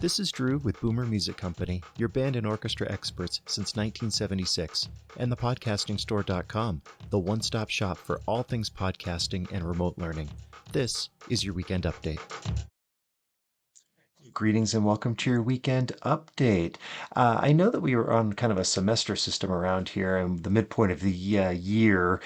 This is Drew with Boomer Music Company, your band and orchestra experts since 1976, and thepodcastingstore.com, the one-stop shop for all things podcasting and remote learning. This is your weekend update. Greetings and welcome to your weekend update. I know that we were on kind of a semester system around here, and the midpoint of the year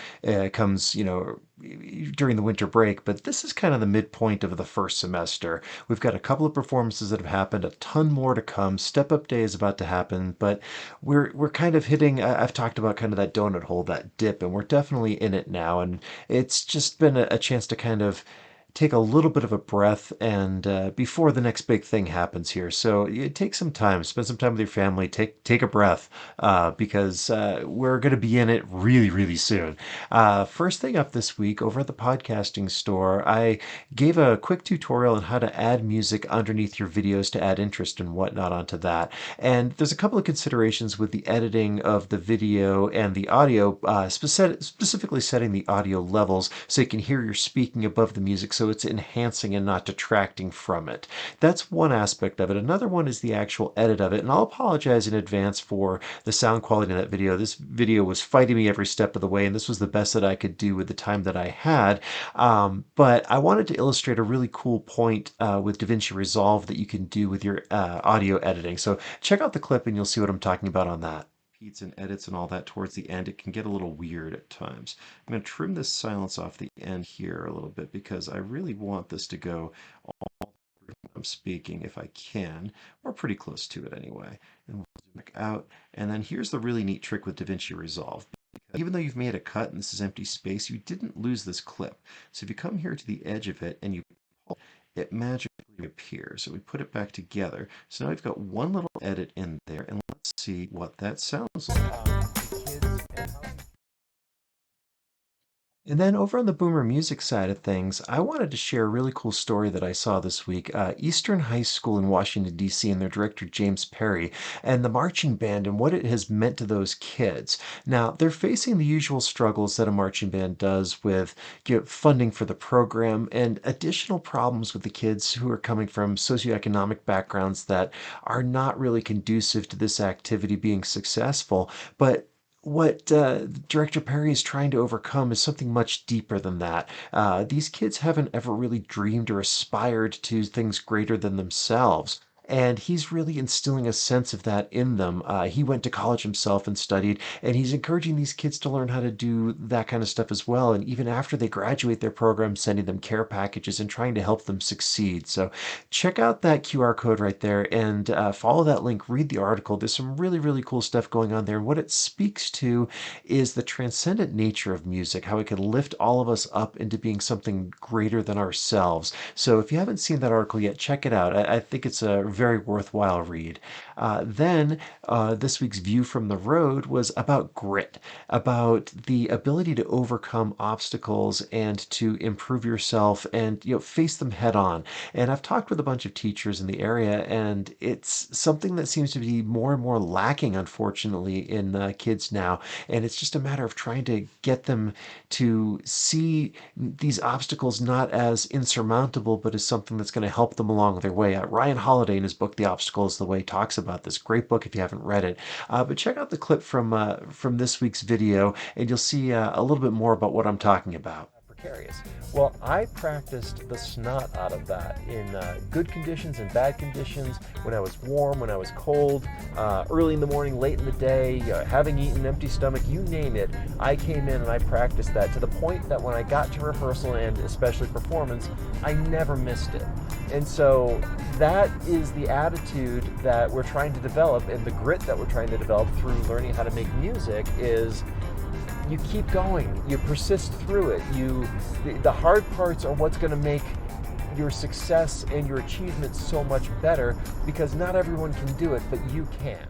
comes, during the winter break, but this is kind of the midpoint of the first semester. We've got a couple of performances that have happened, a ton more to come. Step Up Day is about to happen, but we're kind of hitting. I've talked about kind of that donut hole, that dip, and we're definitely in it now. And it's just been a chance to kind of take a little bit of a breath and before the next big thing happens here. So you take some time, spend some time with your family, take a breath because we're going to be in it really, really soon. First thing up this week over at the podcasting store, I gave a quick tutorial on how to add music underneath your videos to add interest and whatnot onto that. And there's a couple of considerations with the editing of the video and the audio, specifically setting the audio levels so you can hear your speaking above the music so it's enhancing and not detracting from it. That's one aspect of it. Another one is the actual edit of it, and I'll apologize in advance for the sound quality in that video. This video was fighting me every step of the way, and this was the best that I could do with the time that I had. But I wanted to illustrate a really cool point with DaVinci Resolve that you can do with your audio editing. So check out the clip and you'll see what I'm talking about on that. Repeats and edits and all that towards the end, it can get a little weird at times. I'm going to trim this silence off the end here a little bit because I really want this to go all through when I'm speaking if I can, or pretty close to it anyway. And we'll zoom back out. And then here's the really neat trick with DaVinci Resolve. Even though you've made a cut and this is empty space, you didn't lose this clip. So if you come here to the edge of it and you pull, it magically appears. So we put it back together. So now we've got one little edit in there, and let's see what that sounds like. And then over on the Boomer Music side of things, I wanted to share a really cool story that I saw this week. Eastern High School in Washington, D.C., and their director, James Perry, and the marching band and what it has meant to those kids. Now, they're facing the usual struggles that a marching band does with funding for the program and additional problems with the kids who are coming from socioeconomic backgrounds that are not really conducive to this activity being successful. But what Director Perry is trying to overcome is something much deeper than that. These kids haven't ever really dreamed or aspired to things greater than themselves. And he's really instilling a sense of that in them. He went to college himself and studied, and he's encouraging these kids to learn how to do that kind of stuff as well. And even after they graduate their program, sending them care packages and trying to help them succeed. So check out that QR code right there and follow that link, read the article. There's some really, really cool stuff going on there. And what it speaks to is the transcendent nature of music, how it can lift all of us up into being something greater than ourselves. So if you haven't seen that article yet, check it out. I think it's a very worthwhile read. Then this week's View from the Road was about grit, about the ability to overcome obstacles and to improve yourself and face them head on. And I've talked with a bunch of teachers in the area, and it's something that seems to be more and more lacking, unfortunately, in kids now. And it's just a matter of trying to get them to see these obstacles not as insurmountable, but as something that's going to help them along their way. Ryan Holiday, in his book The Obstacle is the Way, talks about this. Great book if you haven't read it. But check out the clip from this week's video, and you'll see a little bit more about what I'm talking about. Precarious. Well, I practiced the snot out of that in good conditions and bad conditions, when I was warm, when I was cold, early in the morning, late in the day, having eaten, empty stomach, you name it. I came in and I practiced that to the point that when I got to rehearsal and especially performance, I never missed it. And so that is the attitude that we're trying to develop, and the grit that we're trying to develop through learning how to make music is you keep going, you persist through it. The hard parts are what's going to make your success and your achievement so much better, because not everyone can do it, but you can.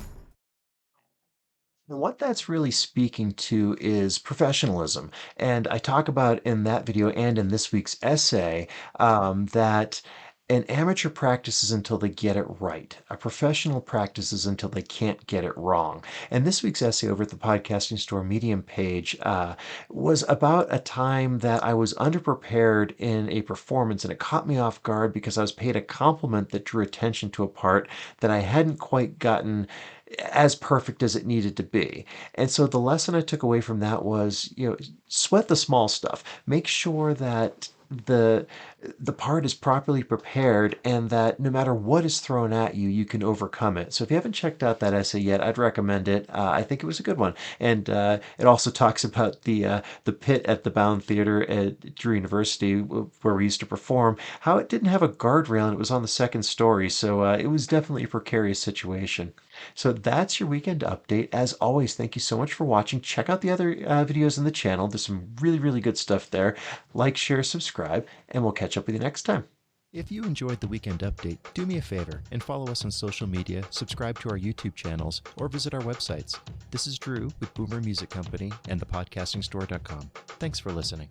And what that's really speaking to is professionalism. And I talk about in that video and in this week's essay that An amateur practices until they get it right. A professional practices until they can't get it wrong. And this week's essay over at the Podcasting Store Medium page was about a time that I was underprepared in a performance, and it caught me off guard because I was paid a compliment that drew attention to a part that I hadn't quite gotten as perfect as it needed to be. And so the lesson I took away from that was, sweat the small stuff. Make sure that the part is properly prepared and that no matter what is thrown at you, you can overcome it. So if you haven't checked out that essay yet, I'd recommend it. I think it was a good one. And it also talks about the pit at the Bound Theater at Drew University where we used to perform, how it didn't have a guardrail and it was on the second story. So it was definitely a precarious situation. So that's your weekend update. As always, thank you so much for watching. Check out the other videos in the channel. There's some really, really good stuff there. Like, share, subscribe, and we'll catch up with you next time. If you enjoyed the Weekend Update, do me a favor and follow us on social media, subscribe to our YouTube channels, or visit our websites. This is Drew with Boomer Music Company and thepodcastingstore.com. Thanks for listening.